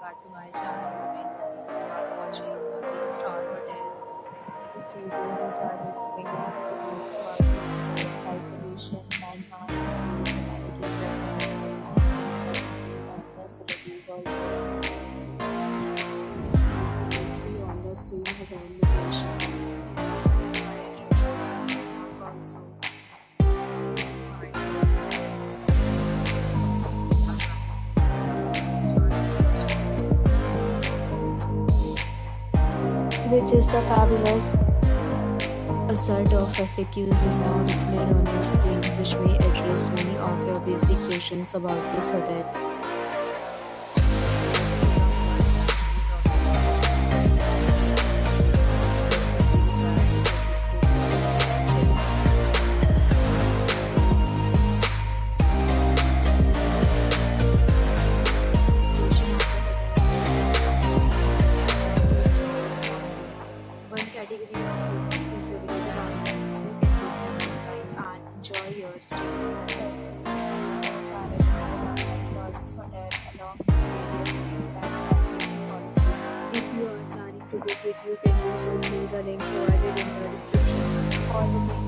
back to my channel, and you are watching a 3-star hotel. This video will target Spain about this calculation, landmark, details, amenities of the hotel, and facilities also. You can see on the screen hotel location. Also. Which is the fabulous. A set of FAQs is now displayed on your screen, which may address many of your basic questions about this hotel. One category of room is the village garden. You can book online and enjoy your stay. Rooms are available for this hotel along with various plans policy. If you are planning to book it, you can do so through the link provided in the description. All the